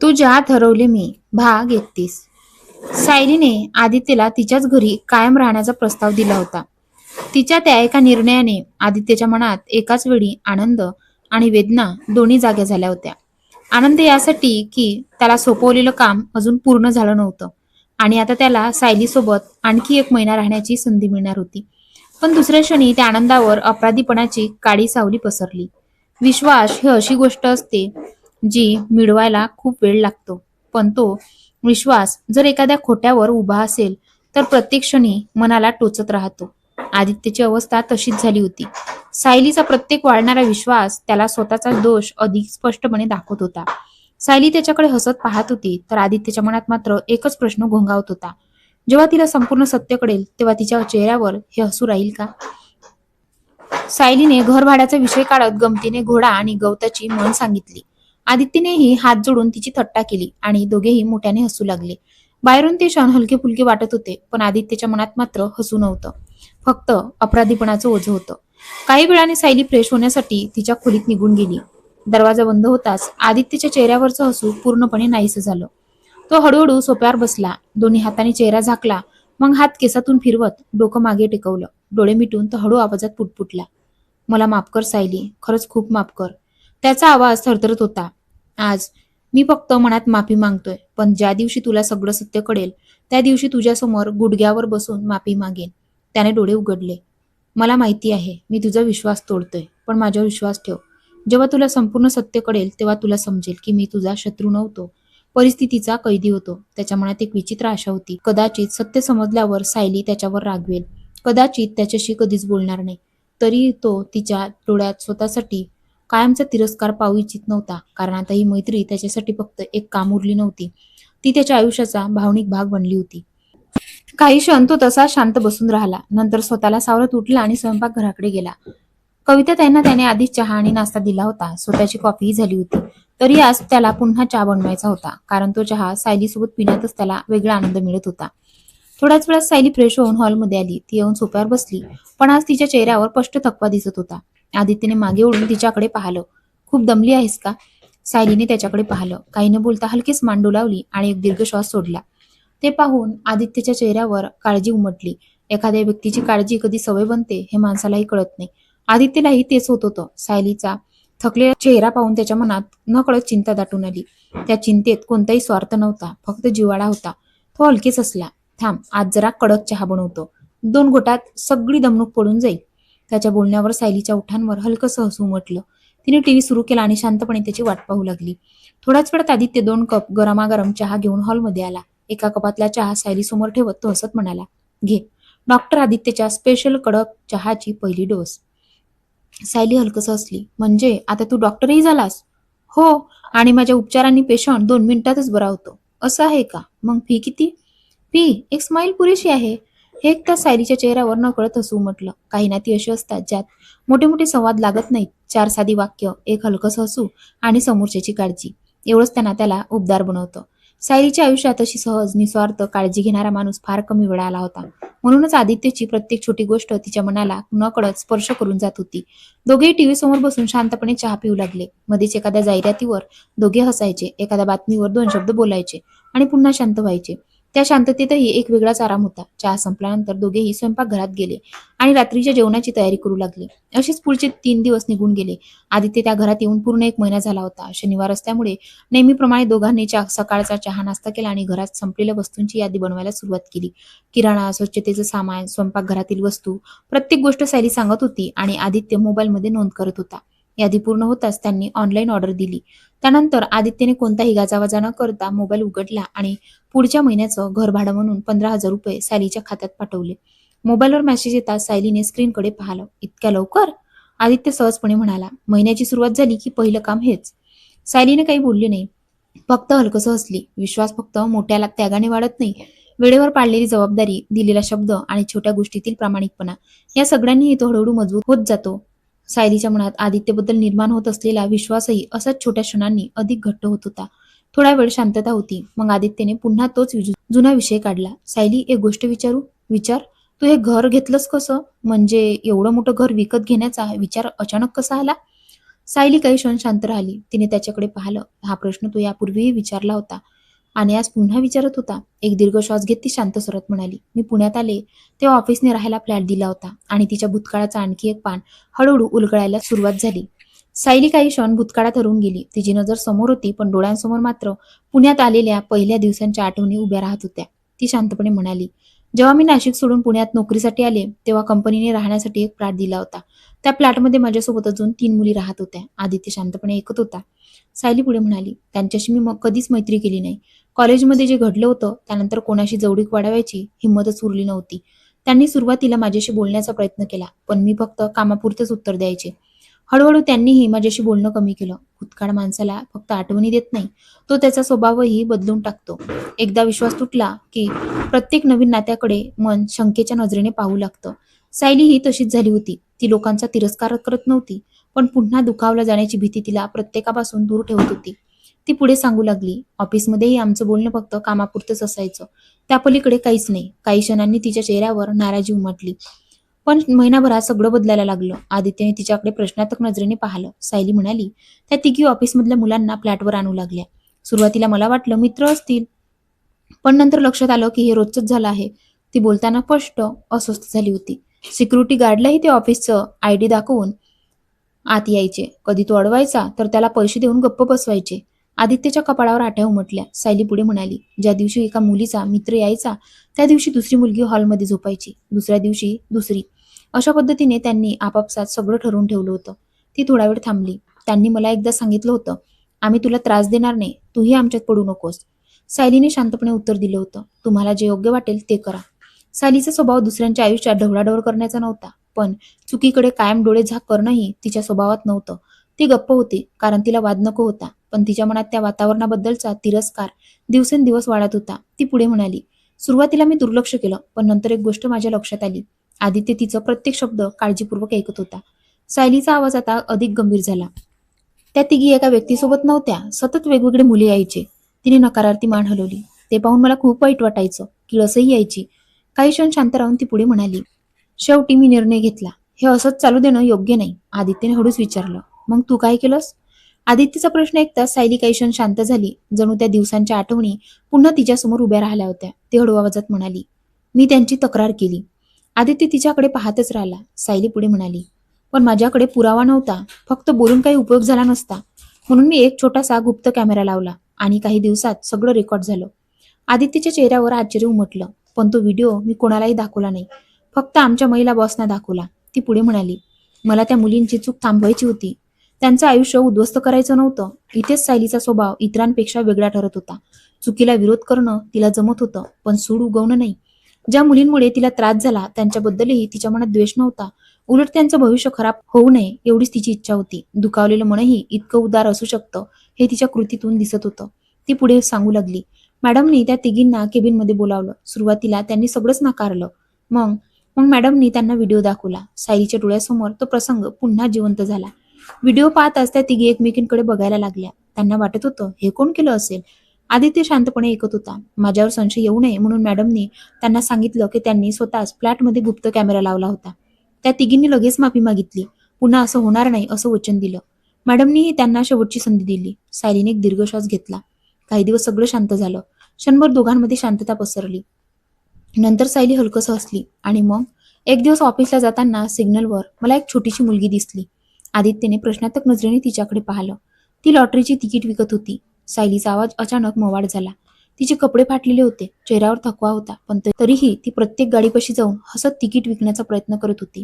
तू ज्या ठरवले मी भाग 31. सायलीने आदित्यला तिच्याच घरी कायम राहण्याचा प्रस्ताव दिला होता. तिच्या त्या एका निर्णयाने आदित्यच्या मनात एकाच वेळी आनंद आणि वेदना दोन्ही जाग्या झाल्या होत्या. आनंद यासाठी की त्याला सोपवलेलं काम अजून पूर्ण झालं नव्हतं आणि आता त्याला सायलीसोबत आणखी 1 महिना राहण्याची संधी मिळणार होती. पण दुसऱ्या क्षणी त्या आनंदावर अपराधीपणाची काळी सावली पसरली. विश्वास ही अशी गोष्ट असते जी मिळवायला खूप वेळ लागतो, पण तो विश्वास जर एखाद्या खोट्यावर उभा असेल तर प्रत्येक क्षणी मनाला टोचत राहतो. आदित्यची अवस्था तशीच झाली होती. सायलीचा प्रत्येक वाढणारा विश्वास त्याला स्वतःचा दोष अधिक स्पष्टपणे दाखवत होता. सायली त्याच्याकडे हसत पाहत होती, तर आदित्यच्या मनात मात्र एकच प्रश्न घोंगावत होता. जेव्हा तिला संपूर्ण सत्य कळेल तेव्हा तिच्या चेहऱ्यावर हे हसू राहील का? सायलीने घर भाड्याचा विषय काढत गमतीने घोडा आणि गवताची म्हण सांगितली. आदित्यनेही हात जोडून तिची थट्टा केली आणि दोघेही मोठ्याने हसू लागले. बाहेरून ते क्षण हलके फुलके वाटत होते, पण आदित्यच्या मनात मात्र हसू नव्हतं, फक्त अपराधीपणाचं ओझं होतं. काही वेळाने सायली फ्रेश होण्यासाठी तिच्या खोलीत निघून गेली. दरवाजा बंद होताच आदित्यच्या चेहऱ्यावरचं हसू पूर्णपणे नाहीसं झालं. तो हळूहळू सोफ्यावर बसला, दोन्ही हातांनी चेहरा झाकला, मग हात केसातून फिरवत डोकं मागे टेकवलं. डोळे मिटून तो हळू आवाजात पुटपुटला, मला माफ कर सायली, खरंच खूप माफ कर. त्याचा आवाज थरथरत होता. आज मी फक्त मनात माफी मागतोय, पण ज्या दिवशी तुला सगळं सत्य कळेल त्या दिवशी तुझ्यासमोर गुडघ्यावर बसून माफी मागेन. त्याने डोळे उघडले. मला माहिती आहे मी तुझा विश्वास तोडतोय, पण माझ्यावर विश्वास ठेव. जेव्हा तुला संपूर्ण सत्य कळेल तेव्हा तुला समजेल की मी तुझा शत्रू नव्हतो, परिस्थितीचा कैदी होतो. त्याच्या मनात एक विचित्र आशा होती. कदाचित सत्य समजल्यावर सायली त्याच्यावर रागवेल, कदाचित त्याच्याशी कधीच बोलणार नाही. तरी तो तिच्या डोळ्यात स्वतःसाठी कायमचा तिरस्कार पाहू इच्छित नव्हता, कारण आता ही मैत्री त्याच्यासाठी फक्त एक काम उरली नव्हती, ती त्याच्या आयुष्याचा भावनिक भाग बनली होती. काही क्षण तो तसा शांत बसून राहिला, नंतर स्वतःला सावरत उठला आणि स्वयंपाकघराकडे गेला. कविता त्यांना त्याने आधीच चहा आणि नाश्ता दिला होता, स्वतःची कॉफीही झाली होती. तरी आज त्याला पुन्हा चहा बनवायचा होता, कारण तो चहा सायलीसोबत पिण्यातच त्याला वेगळा आनंद मिळत होता. थोड्याच वेळात सायली फ्रेश होऊन हॉलमध्ये आली. ती येऊन सोफ्यावर बसली, पण आज तिच्या चेहऱ्यावर स्पष्ट थकवा दिसत होता. आदित्यने मागे ओढून तिच्याकडे पाहिलं. खूप दमली आहेस का? सायलीने त्याच्याकडे पाहिलं. काही न बोलता हलकीच मान डोलावली आणि एक दीर्घ श्वास सोडला. ते पाहून आदित्यच्या चेहऱ्यावर काळजी उमटली. एखाद्या व्यक्तीची काळजी कधी सवय बनते हे माणसालाही कळत नाही. आदित्यलाही तेच होत होतं. सायलीचा थकलेला चेहरा पाहून त्याच्या मनात नकळत चिंता दाटून आली. त्या चिंतेत कोणताही स्वार्थ नव्हता, फक्त जिव्हाळा होता. तो हलकेच हसला. थांब, आज जरा कडक चहा बनवतो, 2 घोटात सगळी दमणूक पडून जाईल. त्याच्या बोलण्यावर सायलीच्या ओठांवर हलकंसं हसू उमटलं. तिने टीव्ही सुरू केला आणि शांतपणे त्याची वाट पाहू लागली. थोड्याच वेळात आदित्य 2 कप गरमागरम चहा घेऊन हॉलमध्ये आला. एका कपातला चहा सायली समोर ठेवत तो हसत म्हणाला, घे, डॉक्टर आदित्यच्या स्पेशल कडक चहाची पहिली डोस. सायली हलकस हसली. म्हणजे आता तू डॉक्टरही झालास? हो, आणि माझ्या उपचारांनी पेशंट 2 मिनिटातच बरा होतो. असं आहे का? मग फी किती? फी एक स्माईल पुरेशी आहे. हे एकदा सायलीच्या चेहऱ्यावर नकळत हसू उमटलं. काही नाती अशी असतात ज्यात मोठे मोठे संवाद लागत नाहीत. 4 साधी वाक्य, एक हलकस हसू आणि समोरच्याची काळजी, एवढंच त्यांना त्याला उबदार बनवतं. सायलीच्या आयुष्यात अशी सहज निस्वार्थ काळजी घेणारा माणूस फार कमी वेळा आला होता. म्हणूनच आदित्यची प्रत्येक छोटी गोष्ट तिच्या मनाला नकळत स्पर्श करून जात होती. दोघेही टीव्ही समोर बसून शांतपणे चहा पिऊ लागले. मध्येच एखाद्या जाहिरातीवर दोघे हसायचे, एखाद्या बातमीवर 2 शब्द बोलायचे आणि पुन्हा शांत व्हायचे. त्या शांततेतही एक वेगळाच आराम होता. चहा संपल्यानंतर दोघेही स्वयंपाकघरात गेले आणि रात्रीच्या जेवणाची तयारी करू लागले. असेच पुढचे 3 दिवस निघून गेले. आदित्य त्या घरात येऊन पूर्ण 1 महिना झाला होता. शनिवार असल्यामुळे नेहमीप्रमाणे दोघांनी सकाळचा चहा नाश्ता केला आणि घरात संपलेल्या वस्तूंची यादी बनवायला सुरुवात केली. किराणा, स्वच्छतेचं सामान, स्वयंपाकघरातील वस्तू, प्रत्येक गोष्ट सायली सांगत होती आणि आदित्य मोबाईलमध्ये नोंद करत होता. यादी पूर्ण होताच त्यांनी ऑनलाईन ऑर्डर दिली. त्यानंतर आदित्यने कोणताही गाजावाजा न करता मोबाईल उघडला आणि पुढच्या महिन्याचं घर भाडं म्हणून 15,000 रुपये सायलीच्या खात्यात पाठवले. मोबाईलवर मेसेज येताच सायलीने स्क्रीनकडे पाहिलं. इतक्या लवकर? आदित्य सहजपणे म्हणाला. महिन्याची सुरुवात झाली की पहिलं काम हेच. सायलीने काही बोलली नाही, फक्त हलकसं हसली. विश्वास फक्त मोठ्या त्यागाने वाढत नाही, वेळेवर पाळलेली जबाबदारी, दिलेला शब्द आणि छोट्या गोष्टीतील प्रामाणिकपणा, या सगळ्यांनीही तो हळूहळू मजबूत होत जातो. सायलीच्या मनात आदित्यबद्दल निर्माण होत असलेला विश्वासही असाच छोट्या क्षणांनी अधिक घट्ट होत होता. थोडा वेळ शांतता होती. मग आदित्यने पुन्हा तोच जुना विषय काढला. सायली, एक गोष्ट विचारू? विचार. तू हे घर घेतलंस कसं? म्हणजे एवढं मोठं घर विकत घेण्याचा विचार अचानक कसा आला? सायली काही क्षण शांत राहिली. तिने त्याच्याकडे पाहिलं. हा प्रश्न तो यापूर्वीही विचारला होता आणि आज पुन्हा विचारत होता. एक दीर्घ श्वास घेत ती शांत स्वरात म्हणाली, मी पुण्यात आले तेव्हा ऑफिसने राहायला फ्लॅट दिला होता आणि तिच्या भूतकाळाचा आणखी एक पान हळूहळू उलगडायला सुरुवात झाली. सायली काही क्षण भूतकाळात हरवून गेली. तिची नजर समोर होती, पण डोळ्यांसमोर मात्र पुण्यात आलेल्या पहिल्या दिवसांच्या आठवणी उभ्या राहत होत्या. ती शांतपणे म्हणाली, जेव्हा मी नाशिक सोडून पुण्यात नोकरीसाठी आले तेव्हा कंपनीने राहण्यासाठी एक फ्लॅट दिला होता. त्या फ्लॅटमध्ये माझ्यासोबत अजून 3 मुली राहत होत्या. आदित्य शांतपणे ऐकत होता. सायली पुढे म्हणाली, त्यांच्याशी मी मग कधीच मैत्री केली नाही. कॉलेजमध्ये जे घडलं होतं त्यानंतर कोणाशी जवळीक वाढवायची हिंमतच उरली नव्हती. त्यांनी सुरुवातीला माझ्याशी बोलण्याचा प्रयत्न केला, पण मी फक्त कामापुरतेच उत्तर द्यायचे. हळूहळू त्यांनीही माझ्याशी बोलणं कमी केलं. भूतकाळ माणसाला फक्त आठवणी देत नाही, तो त्याचा स्वभावही बदलून टाकतो. एकदा विश्वास तुटला की प्रत्येक नवीन नात्याकडे मन शंकेच्या नजरेने पाहू लागतं. सायली ही तशीच झाली होती. ती लोकांचा तिरस्कार करत नव्हती, पण पुन्हा दुखावला जाण्याची भीती तिला प्रत्येकापासून दूर ठेवत होती. ती पुढे सांगू लागली, ऑफिसमध्येही आमचं बोलणं फक्त कामापुरतंच असायचं. त्या पलीकडे काहीच नाही. काही क्षणांनी तिच्या चेहऱ्यावर नाराजी उमटली. पण महिनाभरात सगळं बदलायला लागलं. आदित्यने तिच्याकडे प्रश्नार्थक नजरेने पाहिलं. सायली म्हणाली, त्या तिघी ऑफिसमधल्या मुलांना फ्लॅटवर आणू लागल्या. सुरुवातीला मला वाटलं मित्र असतील, पण नंतर लक्षात आलं की हे रोजच झालं आहे. ती बोलताना स्पष्ट अस्वस्थ झाली होती. सिक्युरिटी गार्डलाही ते ऑफिसचं आयडी दाखवून आत यायचे. कधी तो अडवायचा तर त्याला पैसे देऊन गप्प बसवायचे. आदित्यच्या कपाळावर आठ्या उमटल्या. सायली पुढे म्हणाली, ज्या दिवशी एका मुलीचा मित्र यायचा त्या दिवशी दुसरी मुलगी हॉलमध्ये झोपायची, दुसऱ्या दिवशी दुसरी. अशा पद्धतीने त्यांनी आपापसात सगळं ठरवून ठेवलं होतं. ती थोडा वेळ थांबली. त्यांनी मला एकदा सांगितलं होतं, आम्ही तुला त्रास देणार नाही, तूही आमच्यात पडू नकोस. सायलीने शांतपणे उत्तर दिलं होतं, तुम्हाला जे योग्य वाटेल ते करा. सायलीचा स्वभाव दुसऱ्यांच्या आयुष्यात ढवळाढवळ करण्याचा नव्हता, पण चुकीकडे कायम डोळे झाक करणंही तिच्या स्वभावात नव्हतं. ती गप्प होती कारण तिला वाद नको होता, पण तिच्या मनात त्या वातावरणाबद्दलचा तिरस्कार दिवसेंदिवस वाढत होता. ती पुढे म्हणाली, सुरुवातीला मी दुर्लक्ष केलं, पण नंतर एक गोष्ट माझ्या लक्षात आली. आदित्य तिचं प्रत्येक शब्द काळजीपूर्वक ऐकत होता. सायलीचा आवाज आता अधिक गंभीर झाला. त्या तिघी एका व्यक्तीसोबत नव्हत्या, सतत वेगवेगळे मुले यायचे. तिने नकारार्थी मान हलवली. ते पाहून मला खूप वाईट वाटायचं, किळसही यायची. काही क्षण शांत राहून ती पुढे म्हणाली, शेवटी मी निर्णय घेतला, हे असंच चालू देणं योग्य नाही. आदित्यने हळूच विचारलं, मग तू काय केलंस? आदित्यचा प्रश्न ऐकताच सायली काही क्षण शांत झाली. जणू त्या दिवसांच्या आठवणी पुन्हा तिच्यासमोर उभ्या राहिल्या होत्या. ती हळू आवाजात म्हणाली, मी त्यांची तक्रार केली. आदित्य तिच्याकडे पाहतच राहिला. सायली पुढे म्हणाली, पण माझ्याकडे पुरावा नव्हता, फक्त बोलून काही उपयोग झाला नसता, म्हणून मी एक छोटासा गुप्त कॅमेरा लावला आणि काही दिवसात सगळं रेकॉर्ड झालं. आदित्यच्या चेहऱ्यावर आश्चर्य उमटलं, पण तो व्हिडिओ मी कोणालाही दाखवला नाही, फक्त आमच्या महिला बॉसना दाखवला. ती पुढे म्हणाली, मला त्या मुलींची चूक थांबवायची होती, त्यांचं आयुष्य उद्ध्वस्त करायचं नव्हतं. इथेच सायलीचा स्वभाव इतरांपेक्षा वेगळा ठरत होता. चुकीला विरोध करणं तिला जमत होतं, पण सूड उगवणं नाही. ज्या मुलींमुळे तिला त्रास झाला त्यांच्याबद्दलही तिच्या मनात द्वेष नव्हता, उलट त्यांचं भविष्य खराब होऊ नये एवढीच तिची इच्छा होती. दुखावलेलं मनही इतकं उदार असू शकतं हे तिच्या कृतीतून दिसत होतं. ती पुढे सांगू लागली, मॅडमनी त्या तिघींना केबिनमध्ये बोलावलं. सुरुवातीला त्यांनी सगळंच नाकारलं. मग मग मॅडमनी त्यांना व्हिडिओ दाखवला. सायलीच्या डोळ्यासमोर तो प्रसंग पुन्हा जिवंत झाला. व्हिडिओ पाहताच त्या तिघी एकमेकींकडे बघायला लागल्या. त्यांना वाटत होतं हे कोण केलं असेल. आदित्य शांतपणे ऐकत होता. माझ्यावर संशय येऊ नये म्हणून मॅडमनी त्यांना सांगितलं की त्यांनी स्वतःच फ्लॅटमध्ये गुप्त कॅमेरा लावला होता. त्या तिघींनी लगेच माफी मागितली. पुन्हा असं होणार नाही असं वचन दिलं. मॅडमनीही त्यांना शेवटची संधी दिली. सायलीने एक दीर्घ श्वास घेतला. काही दिवस सगळं शांत झालं. क्षणभर दोघांमध्ये शांतता पसरली. नंतर सायली हलकस हसली आणि मग एक दिवस ऑफिसला जाताना सिग्नलवर मला एक छोटीशी मुलगी दिसली. आदित्यने प्रश्नार्थक नजरेने तिच्याकडे पाहिलं. ती लॉटरीची तिकीट विकत होती. सायलीचा आवाज अचानक मवाड झाला. तिचे कपडे फाटलेले होते, चेहऱ्यावर थकवा होता, पण तरीही ती प्रत्येक गाडीपाशी जाऊन हसत तिकीट विकण्याचा प्रयत्न करत होती.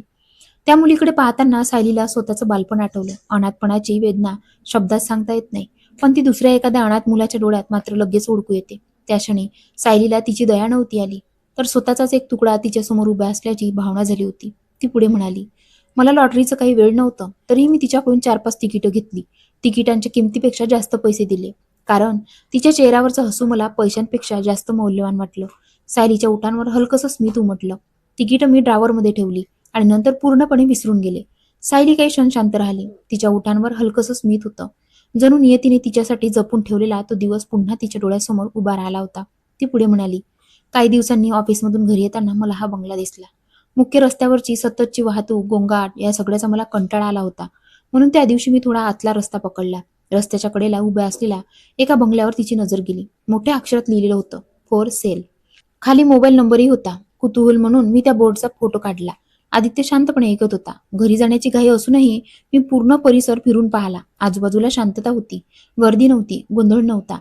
त्या मुलीकडे पाहताना सायलीला स्वतःचं बालपण आठवलं. अनाथपणाची वेदना शब्दात सांगता येत नाही, पण ती दुसऱ्या एखाद्या अनाथ मुलाच्या डोळ्यात मात्र लगेच ओळखू येते. त्या क्षणी सायलीला तिची दया नव्हती आली, तर स्वतःचाच एक तुकडा तिच्यासमोर उभा असल्याची भावना झाली होती. ती पुढे म्हणाली, मला लॉटरीचं काही वेळ नव्हतं, तरीही मी तिच्याकडून 4-5 तिकीटं घेतली. तिकिटांच्या किमतीपेक्षा जास्त पैसे दिले, कारण तिच्या चेहऱ्यावरचं हसू मला पैशांपेक्षा जास्त मौल्यवान वाटलं. सायलीच्या ओठांवर हलकसं स्मित उमटलं. तिकीटं मी ड्रावरमध्ये ठेवली आणि नंतर पूर्णपणे विसरून गेले. सायली काही क्षण शांत राहिली. तिच्या ओठांवर हलकसं स्मित होतं. जणू नियतीने तिच्यासाठी जपून ठेवलेला तो दिवस पुन्हा तिच्या डोळ्यासमोर उभा राहिला होता. ती पुढे म्हणाली, काही दिवसांनी ऑफिसमधून घरी येताना मला हा बंगला दिसला. मुख्य रस्त्यावरची सततची वाहतूक, गोंगाट या सगळ्याचा मला कंटाळा आला होता. म्हणून त्या दिवशी मी थोडा आतला रस्ता पकडला. रस्त्याच्या कडेला उभ्या असलेल्या एका बंगल्यावर तिची नजर गेली. मोठ्या अक्षरात लिहिलेलं होतं, फॉर सेल. खाली मोबाईल नंबरही होता. कुतूहल म्हणून मी त्या बोर्डचा फोटो काढला. आदित्य शांतपणे ऐकत होता. घरी जाण्याची घाई असूनही मी पूर्ण परिसर फिरून पाहिला. आजूबाजूला शांतता होती, गर्दी नव्हती, गोंधळ नव्हता.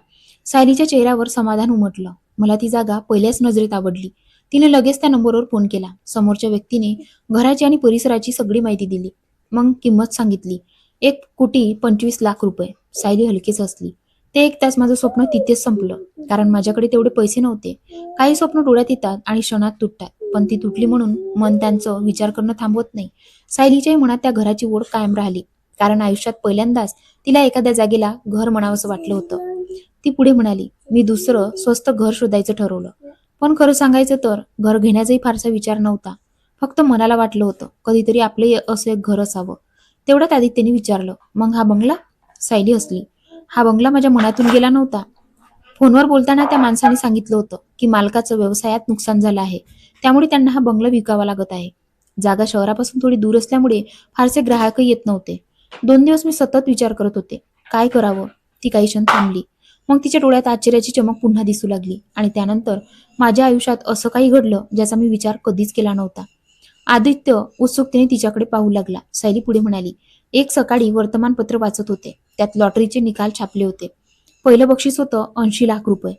सायलीच्या चेहऱ्यावर समाधान उमटलं. मला ती जागा पहिल्याच नजरेत आवडली. तिने लगेच त्या नंबरवर फोन केला. समोरच्या व्यक्तीने घराची आणि परिसराची सगळी माहिती दिली. मग किंमत सांगितली. 1,25,00,000 रुपये. सायली हलकीच हसली. ते 1 तास माझं स्वप्न तिथेच संपलं. कारण माझ्याकडे तेवढे पैसे नव्हते. काही स्वप्न डोळ्यात येतात आणि क्षणात तुटतात, पण ती तुटली म्हणून मन त्यांचं विचार करणं थांबवत नाही. सायलीच्याही मनात त्या घराची ओढ कायम राहिली. कारण आयुष्यात पहिल्यांदाच तिला एखाद्या जागेला घर म्हणावंसं वाटलं होतं. ती पुढे म्हणाली, मी दुसरं स्वस्त घर शोधायचं ठरवलं. पण खरं सांगायचं तर घर घेण्याचाही फारसा विचार नव्हता. फक्त मनाला वाटलं होतं कधीतरी आपले असं एक घर असावं. तेवढ्यात आदित्यने विचारलं, मग हा बंगला? सायली हसली. हा बंगला माझ्या मनातून गेला नव्हता. फोनवर बोलताना त्या माणसाने सांगितलं होतं की मालकाचं व्यवसायात नुकसान झालं आहे, त्यामुळे त्यांना हा बंगला विकावा लागत आहे. जागा शहरापासून थोडी दूर असल्यामुळे फारसे ग्राहकही येत नव्हते. 2 दिवस मी सतत विचार करत होते, काय करावं. ती काही क्षण थांबली. मग तिच्या डोळ्यात आश्चर्याची चमक पुन्हा दिसू लागली. आणि त्यानंतर माझ्या आयुष्यात असं काही घडलं ज्याचा मी विचार कधीच केला नव्हता. आदित्य उत्सुकतेने तिच्याकडे पाहू लागला. सायली पुढे म्हणाली, एक सकाळी वर्तमानपत्र वाचत होते. त्यात लॉटरीचे निकाल छापले होते. पहिलं बक्षीस होतं 80 लाख रुपये.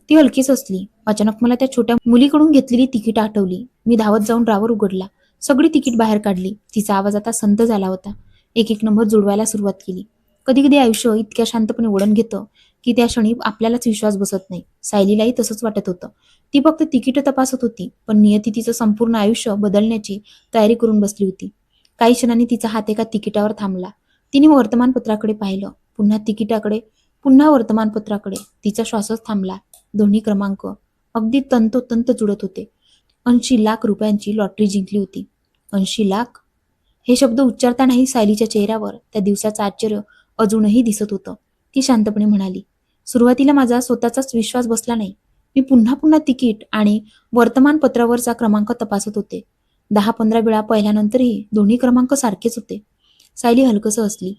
ती हलकीच हसली. अचानक मला त्या छोट्या मुलीकडून घेतलेली तिकीट आठवली. मी धावत जाऊन ड्रावर उघडला. सगळी तिकीट बाहेर काढली. तिचा आवाज आता संत झाला होता. एक एक नंबर जुळवायला सुरुवात केली. कधी कधी आयुष्य इतक्या शांतपणे वळण घेतं की त्या क्षणी आपल्यालाच विश्वास बसत नाही. सायलीलाही तसंच वाटत होतं. ती फक्त तिकीट तपासत होती, पण नियती तिचं संपूर्ण आयुष्य बदलण्याची तयारी करून बसली होती. काही क्षणांनी तिचा हात एका तिकिटावर थांबला. तिने वर्तमानपत्राकडे पाहिलं, पुन्हा तिकिटाकडे, पुन्हा वर्तमानपत्राकडे. तिचा श्वासच थांबला. दोन्ही क्रमांक अगदी तंतोतंत जुळत होते. 80 लाख रुपयांची लॉटरी जिंकली होती. 80 लाख? हे शब्द उच्चारतानाही सायलीच्या चेहऱ्यावर त्या दिवसाचं आश्चर्य अजूनही दिसत होतं. ती शांतपणे म्हणाली, सुरुवातीला माझा स्वतःचाच विश्वास बसला नाही. मी पुन्हा पुन्हा तिकीट आणि वर्तमानपत्रावरचा क्रमांक तपासत होते. 10-15 वेळा पाहिल्यानंतरही दोन्ही क्रमांक सारखेच होते. सायली हलकसं हसली.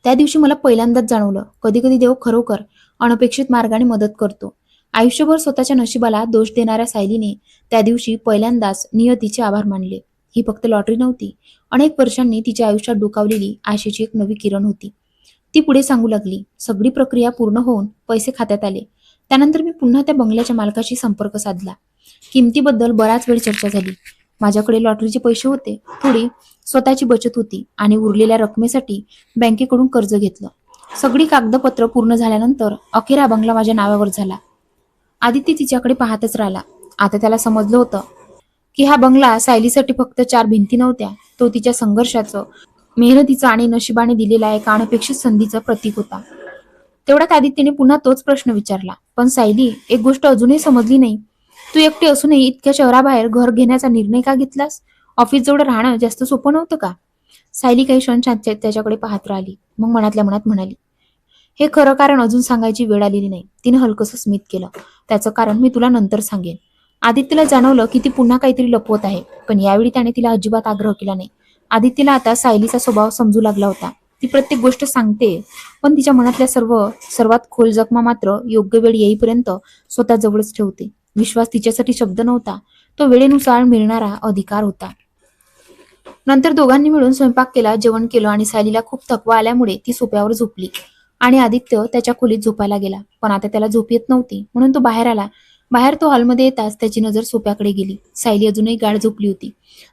त्या दिवशी मला पहिल्यांदाच जाणवलं, कधी कधी देव खरोखर अनपेक्षित मार्गाने मदत करतो. आयुष्यभर स्वतःच्या नशिबाला दोष देणाऱ्या सायलीने त्या दिवशी पहिल्यांदाच नियतीचे आभार मानले. ही फक्त लॉटरी नव्हती, अनेक वर्षांनी तिच्या आयुष्यात डोकावलेली आशेची एक नवी किरण होती. ती पुढे सांगू लागली, सगळी प्रक्रिया पूर्ण होऊन पैसे खात्यात आले. त्यानंतर मी पुन्हा त्या बंगल्याच्या मालकाशी संपर्क साधला. किमतीबद्दल बराच वेळ चर्चा झाली. माझ्याकडे लॉटरीचे पैसे होते, थोडी स्वतःची बचत होती आणि उरलेल्या रकमेसाठी बँकेकडून कर्ज घेतलं. सगळी कागदपत्र पूर्ण झाल्यानंतर अखेर हा बंगला माझ्या नावावर झाला. आदित्य तिच्याकडे पाहतच राहिला. आता त्याला समजलं होतं की हा बंगला सायलीसाठी फक्त 4 भिंती नव्हत्या, तो तिच्या संघर्षाचं, मेहनतीचं आणि नशिबाने दिलेल्या एका अनपेक्षित संधीचं प्रतीक होता. तेवढ्यात आदित्यने पुन्हा तोच प्रश्न विचारला, पण सायली, एक गोष्ट अजूनही समजली नाही. तू एकटी असूनही इतक्या शहराबाहेर घर घेण्याचा निर्णय का घेतलास? ऑफिस जवळ राहणं जास्त सोपं नव्हतं का? सायली काही क्षण त्याच्याकडे पाहत राहिली. मग मनातल्या मनात म्हणाली, हे खरं कारण अजून सांगायची वेळ आलेली नाही. तिने हलकसं स्मित केलं. त्याचं कारण मी तुला नंतर सांगेन. आदित्यला जाणवलं की ती पुन्हा काहीतरी लपवत आहे, पण यावेळी त्याने तिला अजिबात आग्रह केला नाही. आदित्यला आता सायलीचा स्वभाव समजू लागला होता. ती प्रत्येक गोष्ट सांगते, पण तिच्या मनातल्या सर्वात खोल जखमा मात्र योग्य वेळ येईपर्यंत स्वतः जवळच ठेवते. विश्वास तिच्यासाठी शब्द नव्हता, तो वेळेनुसार मिळणारा अधिकार होता. नंतर दोघांनी मिळून स्वयंपाक केला, जेवण केलं आणि सायलीला खूप थकवा आल्यामुळे ती सोफ्यावर झोपली. आणि आदित्य त्याच्या खोलीत झोपायला गेला. पण आता त्याला झोप येत नव्हती, म्हणून तो बाहेर आला. बाहेर तो हॉलमध्ये येताच त्याची नजर सोफ्याकडे गेली. सायली अजूनही गाढ झोपली होती.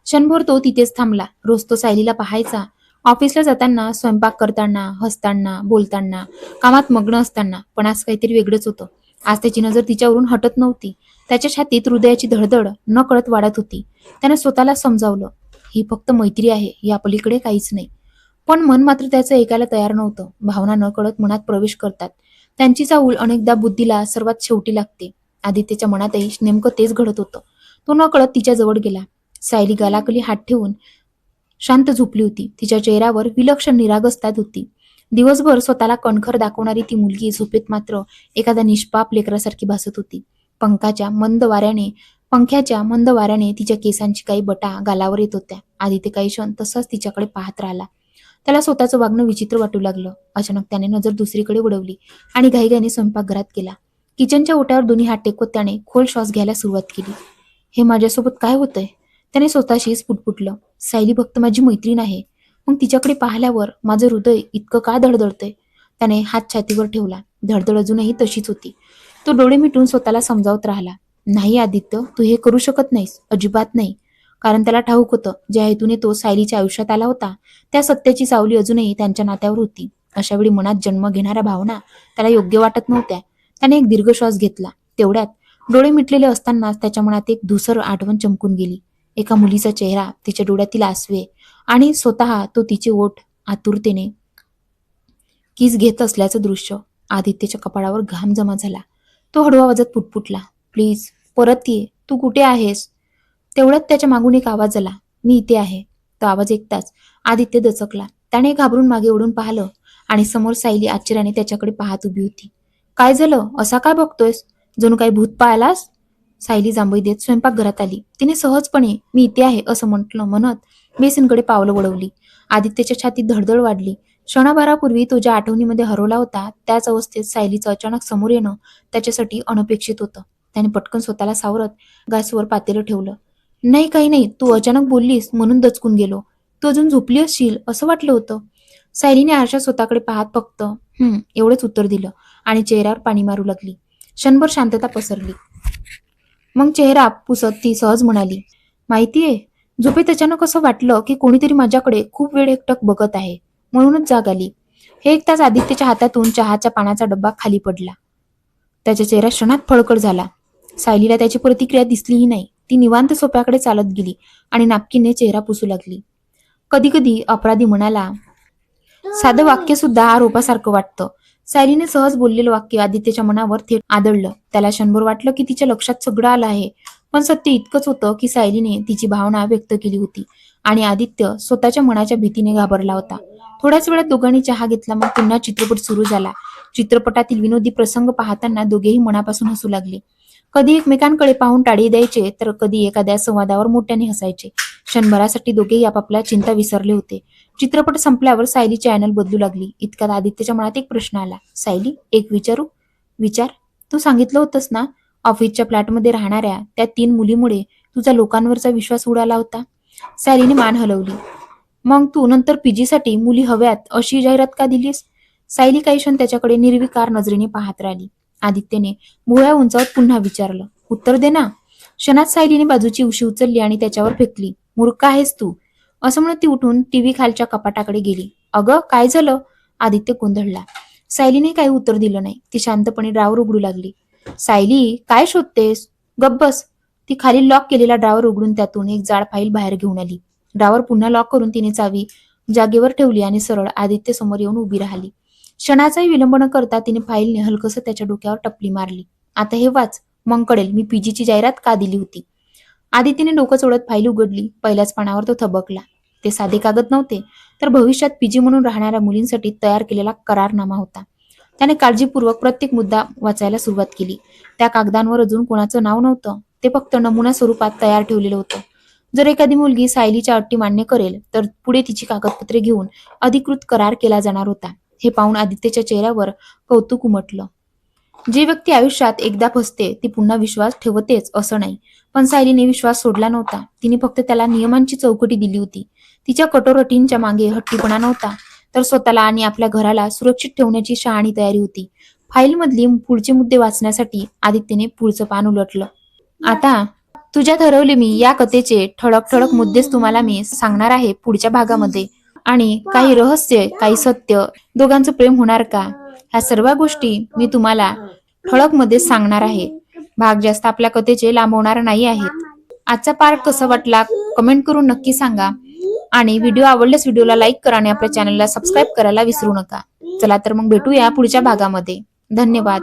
क्षणभर तो तिथेच थांबला. रोज तो सायलीला पाहायचा, ऑफिसला जाताना, स्वयंपाक करताना, हसताना, बोलताना, कामात मग्न असताना. पण आज काहीतरी वेगळंच होतं. आज त्याची नजर तिच्यावरून हटत नव्हती. त्याच्या छातीत हृदयाची धडधड न कळत वाढत होती. त्याने स्वतःला समजावलं, ही फक्त मैत्री आहे, या पलीकडे काहीच नाही. पण मन मात्र त्याचं ऐकायला तयार नव्हतं. भावना न कळत मनात प्रवेश करतात. त्यांची चाहूल अनेकदा बुद्धीला सर्वात शेवटी लागते. आदित्यच्या मनातही नेमकं तेच घडत होतं. तो न कळत तिच्या जवळ गेला. सायली गालाखाली हात ठेवून शांत झोपली होती. तिच्या चेहऱ्यावर विलक्षण निरागसता होती. दिवसभर स्वतःला कणखर दाखवणारी ती मुलगी झोपेत मात्र एखाद्या निष्पाप लेकरासारखी भासत होती. पंख्याच्या मंद वाऱ्याने तिच्या केसांची काही बटा गालावर येत होत्या. आदित्य काही क्षण तसाच तिच्याकडे पाहत राहिला. त्याला स्वतःचं वागणं विचित्र वाटू लागलं. अचानक त्याने नजर दुसरीकडे वळवली आणि घाईघाईने स्वयंपाकघरात गेला. किचनच्या ओट्यावर दोन्ही हात टेकवत त्याने खोल श्वास घ्यायला सुरुवात केली. हे माझ्यासोबत काय होतंय? त्याने स्वतःशीच पुटपुटलं. सायली फक्त माझी मैत्रीण आहे, मग तिच्याकडे पाहिल्यावर माझं हृदय इतकं का धडधडतंय? त्याने हात छातीवर ठेवला. धडधड अजूनही तशीच होती. तो डोळे मिटून स्वतःला समजावत राहिला. नाही आदित्य, तू हे करू शकत नाहीस, अजिबात नाही. कारण त्याला ठाऊक होतं, ज्या हेतूने तो सायलीच्या आयुष्यात आला होता त्या सत्याची सावली अजूनही त्यांच्या नात्यावर होती. अशा वेळी मनात जन्म घेणाऱ्या भावना त्याला योग्य वाटत नव्हत्या. त्याने एक दीर्घ श्वास घेतला. तेवढ्यात डोळे मिटलेले असतानाच त्याच्या मनात एक धूसर आठवण चमकून गेली. एका मुलीचा चेहरा, तिच्या डोळ्यातील आसवे आणि स्वतः तो तिचे ओठ आतुरतेने किस घेत असल्याचं दृश्य. आदित्यच्या कपाळावर घाम जमा झाला. तो हळू आवाजात पुटपुटला, प्लीज परत ये, तू कुठे आहेस? तेवढ्यात त्याच्या मागून एक आवाज आला, मी इथे आहे. तो आवाज ऐकताच आदित्य दचकला. त्याने घाबरून मागे ओढून पाहिलं आणि समोर सायली आश्चर्याने त्याच्याकडे पाहत उभी होती. काय झालं? असा काय बघतोयस? जणू काही भूत पाहिलास? सायली जांभई देत स्वयंपाकघरात आली. तिने सहजपणे मी इथे आहे असं म्हणत बेसिनकडे पावलं वळवली. आदित्यच्या छातीत धडधड वाढली. क्षणाभरापूर्वी तो ज्या आठवणीमध्ये हरवला होता त्याच अवस्थेत सायलीचं अचानक समोर येणं त्याच्यासाठी अनपेक्षित होतं. त्याने पटकन स्वतःला सावरत गॅसवर पातेलं ठेवलं. नाही, काही नाही, तू अचानक बोललीस म्हणून दचकून गेलो. तू अजून झोपली असशील असं वाटलं होतं. सायलीने आरशात स्वतःकडे पाहत फक्त एवढंच उत्तर दिलं आणि चेहऱ्यावर पाणी मारू लागली. क्षणभर शांतता पसरली. मग चेहरा पुसत ती सहज म्हणाली, माहितीये, झोपेत अचानक असं वाटलं की कोणीतरी माझ्याकडे खूप वेळ एकटक बघत आहे, म्हणूनच जाग आली. हे ऐकताच आदित्यच्या हातातून चहाच्या पानाचा डब्बा खाली पडला. त्याच्या चेहरा क्षणात फळकट झाला. सायलीला त्याची प्रतिक्रिया दिसलीही नाही. ती निवांत सोप्याकडे चालत गेली आणि नापकिनने चेहरा पुसू लागली. कधी कधी अपराधी मनाला साधं वाक्य सुद्धा आरोपासारखं वाटतं. सायलीने सहज बोललेलं वाक्य आदित्यच्या मनावर थेट आदळलं. त्याला क्षणभर वाटलं की तिच्या लक्षात सगळं आलं आहे, पण सत्य इतकंच होतं की सायलीने तिची भावना व्यक्त केली होती आणि आदित्य स्वतःच्या मनाच्या भीतीने घाबरला होता. थोड्याच वेळात दोघांनी चहा घेतला. मग पुन्हा चित्रपट सुरू झाला. चित्रपटातील विनोदी प्रसंग पाहताना दोघेही मनापासून हसू लागले. कधी एकमेकांकडे पाहून टाळी द्यायचे, तर कधी एखाद्या संवादावर मोठ्याने हसायचे. क्षणभरासाठी दोघेही आपापल्या चिंता विसरले होते. चित्रपट संपल्यावर सायली चॅनल बदलू लागली. इतक्यात आदित्यच्या मनात एक प्रश्न आला. सायली, एक विचारू? विचार. तू सांगितलं होतंस ना, ऑफिसच्या फ्लॅटमध्ये राहणाऱ्या त्या 3 मुलीमुळे तुझा लोकांवरचा विश्वास उडाला होता. सायलीने मान हलवली. मग तू नंतर पीजीसाठी मुली हव्यात अशी जाहिरात का दिलीस? सायली काही क्षण त्याच्याकडे निर्विकार नजरेने पाहत राहिली. आदित्यने भुवया उंचावत पुन्हा विचारलं, उत्तर दे ना. क्षणात सायलीने बाजूची उशी उचलली आणि त्याच्यावर फेकली. मूर्ख आहेस तू, असं म्हणत ती उठून टीव्ही खालच्या कपाटाकडे गेली. अगं, काय झालं? आदित्य गोंधळला. सायलीने काही उत्तर दिलं नाही. ती शांतपणे ड्रावर उघडू लागली. सायली, काय शोधतेस? गप्प बस. ती खाली लॉक केलेला ड्रावर उघडून त्यातून एक जाड फाईल बाहेर घेऊन आली. ड्रावर पुन्हा लॉक करून तिने चावी जागेवर ठेवली आणि सरळ आदित्य समोर येऊन उभी राहिली. क्षणाचाही विलंब न करता तिने फाईलने हलकसं त्याच्या डोक्यावर टपली मारली. आता हे वाच, मग कळेल मी पीजीची जाहिरात का दिली होती. आदितीने डोकं चोळत फाईल उघडली. पहिल्याच पानावर तो थबकला. ते साधे कागद नव्हते, तर भविष्यात पीजी म्हणून राहणाऱ्या मुलींसाठी तयार केलेला करारनामा होता. त्याने काळजीपूर्वक प्रत्येक मुद्दा वाचायला सुरुवात केली. त्या कागदांवर अजून कोणाचं नाव नव्हतं. ते फक्त नमुना स्वरूपात तयार ठेवलेलं होतं. जर एखादी मुलगी सायलीच्या अटी मान्य करेल, तर पुढे तिची कागदपत्रे घेऊन अधिकृत करार केला जाणार होता. हे पाहून आदित्यच्या चेहऱ्यावर कौतुक उमटलं. जी व्यक्ती आयुष्यात एकदा फसते ती पुन्हा विश्वास ठेवतेच असं नाही, पण सायलीने विश्वास सोडला नव्हता. तिने फक्त त्याला नियमांची चौकटी दिली होती. तिच्या कठोर अटींच्या मागे हट्टीपणा नव्हता, तर स्वतःला आणि आपल्या घराला सुरक्षित ठेवण्याची शहाणी तयारी होती. फाईलमधली पुढचे मुद्दे वाचण्यासाठी आदित्यने पुढचं पान उलटलं. आता तुझ्या ठरवले मी या कथेचे ठळक ठळक मुद्देच तुम्हाला मी सांगणार आहे पुढच्या भागामध्ये. आणि काही रहस्य, काही सत्य, दोघांचं प्रेम होणार का, ह्या सर्व गोष्टी मी तुम्हाला ठळक मध्ये सांगणार आहे. भाग जास्त आपल्या कथेचे लांबवणार नाही आहेत. आजचा पार्ट कसा वाटला कमेंट करून नक्की सांगा आणि व्हिडिओ आवडल्यास व्हिडिओला लाईक करा आणि आपल्या चॅनलला सबस्क्राईब करायला विसरू नका. चला तर मग भेटूया पुढच्या भागामध्ये. धन्यवाद.